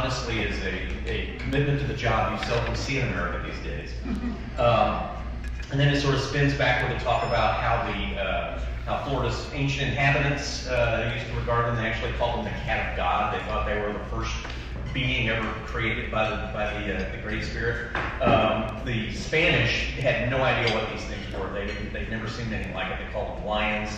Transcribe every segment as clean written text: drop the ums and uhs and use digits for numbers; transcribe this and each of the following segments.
honestly is a commitment to the job you seldom see in America these days. And then it sort of spins backward to talk about how Florida's ancient inhabitants used to regard them. They actually called them the cat of God. They thought they were the first being ever created by the Great Spirit. The Spanish had no idea what these things were. They'd never seen anything like it. They called them lions.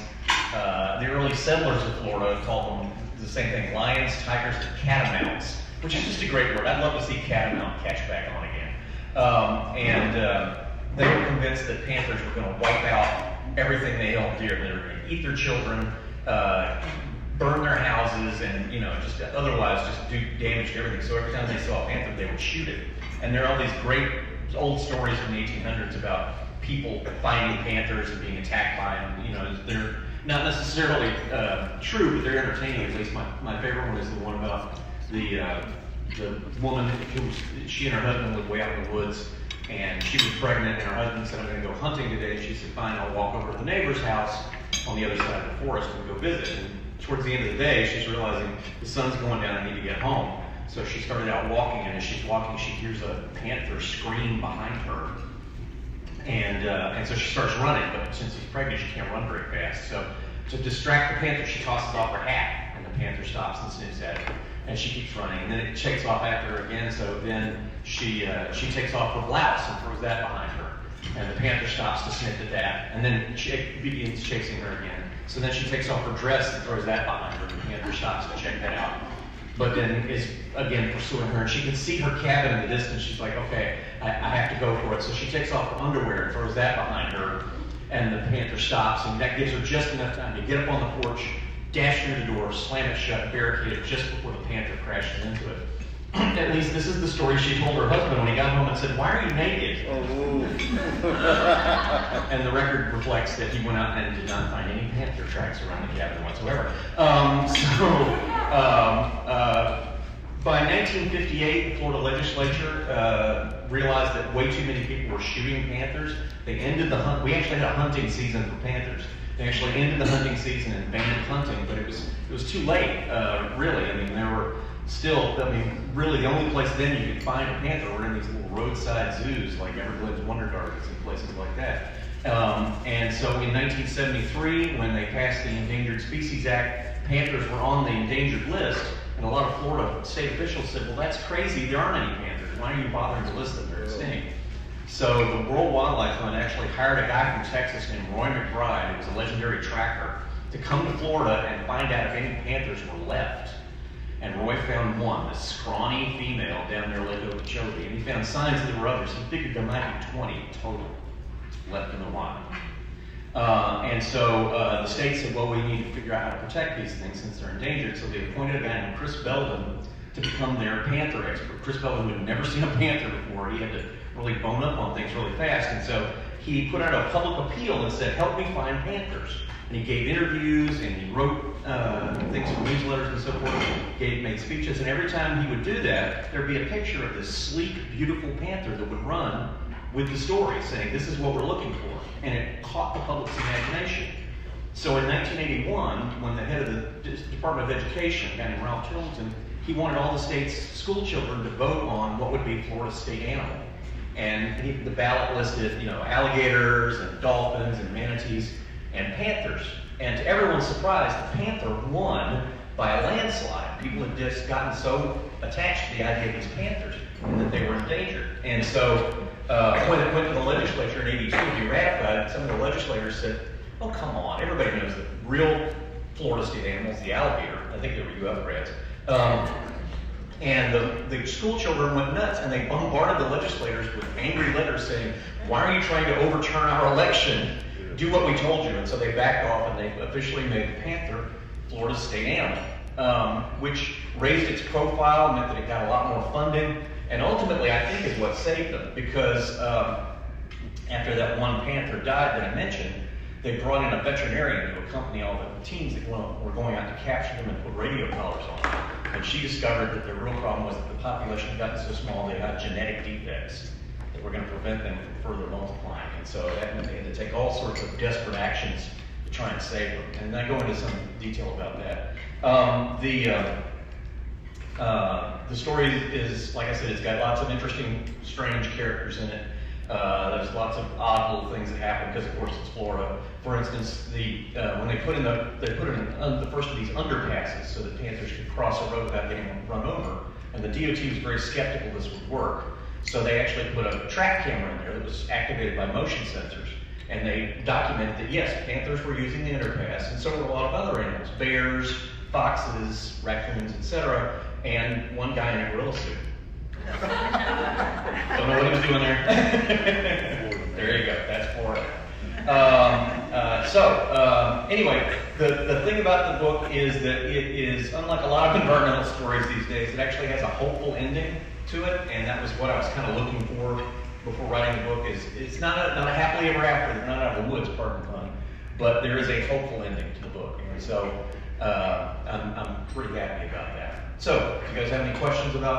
The early settlers of Florida called them the same thing: lions, tigers, and catamounts, which is just a great word. I'd love to see catamount catch back on again. They were convinced that panthers were going to wipe out everything they held dear. They were going to eat their children, burn their houses, and just otherwise just do damage to everything. So every time they saw a panther, they would shoot it. And there are all these great old stories from the 1800s about people finding panthers and being attacked by them. They're not necessarily true, but they're entertaining. At least my favorite one is the one about the woman she and her husband lived way out in the woods, and she was pregnant, and her husband said, "I'm going to go hunting today." She said, "Fine, I'll walk over to the neighbor's house on the other side of the forest and go visit." And towards the end of the day, she's realizing the sun's going down, I need to get home. So she started out walking, and as she's walking, she hears a panther scream behind her. And so she starts running, but since she's pregnant, she can't run very fast. So to distract the panther, she tosses off her hat, and the panther stops and sniffs at it. And she keeps running, and then it takes off after her again. So then she takes off her blouse and throws that behind her, and the panther stops to sniff at that, and then she begins chasing her again. So then she takes off her dress and throws that behind her, and the panther stops to check that out, but then is again pursuing her, and she can see her cabin in the distance. She's like, "Okay, I have to go for it." So she takes off her underwear and throws that behind her, and the panther stops, and that gives her just enough time to get up on the porch, dash through the door, slam it shut, barricade it just before the panther crashes into it. At least this is the story she told her husband when he got home and said, "Why are you naked?" And the record reflects that he went out and did not find any panther tracks around the cabin whatsoever. By 1958, the Florida legislature realized that way too many people were shooting panthers. They ended the hunt. We actually had a hunting season for panthers. They actually ended the hunting season and banned hunting, but it was too late, really. I mean, there were still, really the only place then you could find a panther were in these little roadside zoos like Everglades Wonder Gardens and places like that. And so in 1973, when they passed the Endangered Species Act, panthers were on the endangered list, and a lot of Florida state officials said, "Well, that's crazy, there aren't any panthers. Why are you bothering to list them? They're extinct." So the World Wildlife Fund actually hired a guy from Texas named Roy McBride, who was a legendary tracker, to come to Florida and find out if any panthers were left. And Roy found one, a scrawny female down near Lake Okeechobee, and he found signs that there were others. He figured there might be 20 total left in the wild. And so the state said, "Well, we need to figure out how to protect these things since they're endangered." So they appointed a guy named Chris Belden to become their panther expert. Chris Belden had never seen a panther before. He had to really bone up on things really fast, and so he put out a public appeal and said, "Help me find panthers." And he gave interviews, and he wrote things for newsletters and so forth, made speeches, and every time he would do that, there'd be a picture of this sleek, beautiful panther that would run with the story, saying, "This is what we're looking for," and it caught the public's imagination. So in 1981, when the head of the Department of Education, a guy named Ralph Tillington, he wanted all the state's school children to vote on what would be Florida's state animal. And the ballot listed, alligators and dolphins and manatees and panthers. And to everyone's surprise, the panther won by a landslide. People had just gotten so attached to the idea of these panthers and that they were endangered. And so when it went to the legislature in '82 to be ratified, some of the legislators said, "Oh, come on, everybody knows the real Florida state animal is the alligator." I think they were UF grads. And the school children went nuts, and they bombarded the legislators with angry letters saying, "Why are you trying to overturn our election? Do what we told you." And so they backed off, and they officially made the panther Florida's state animal, which raised its profile, meant that it got a lot more funding, and ultimately I think is what saved them, because after that one panther died that I mentioned, they brought in a veterinarian to accompany all the teams that were going out to capture them and put radio collars on them. And she discovered that the real problem was that the population had gotten so small they had genetic defects that were going to prevent them from further multiplying. And so that meant they had to take all sorts of desperate actions to try and save them. And I go into some detail about that. The story is, like I said, it's got lots of interesting, strange characters in it. There's lots of odd little things that happen because, of course, it's Florida. For instance, when they put in the first of these underpasses so that Panthers could cross a road without getting run over, and the DOT was very skeptical this would work. So they actually put a track camera in there that was activated by motion sensors, and they documented that yes, Panthers were using the underpass, and so were a lot of other animals: bears, foxes, raccoons, etc. And one guy in a gorilla suit. Don't know what he was doing there. There you go. That's Florida. Anyway, the thing about the book is that it is, unlike a lot of environmental stories these days, it actually has a hopeful ending to it, and that was what I was kind of looking for before writing the book. It's not a happily ever after, not out of the woods, pardon the pun, but there is a hopeful ending to the book, and so I'm pretty happy about that. So, do you guys have any questions about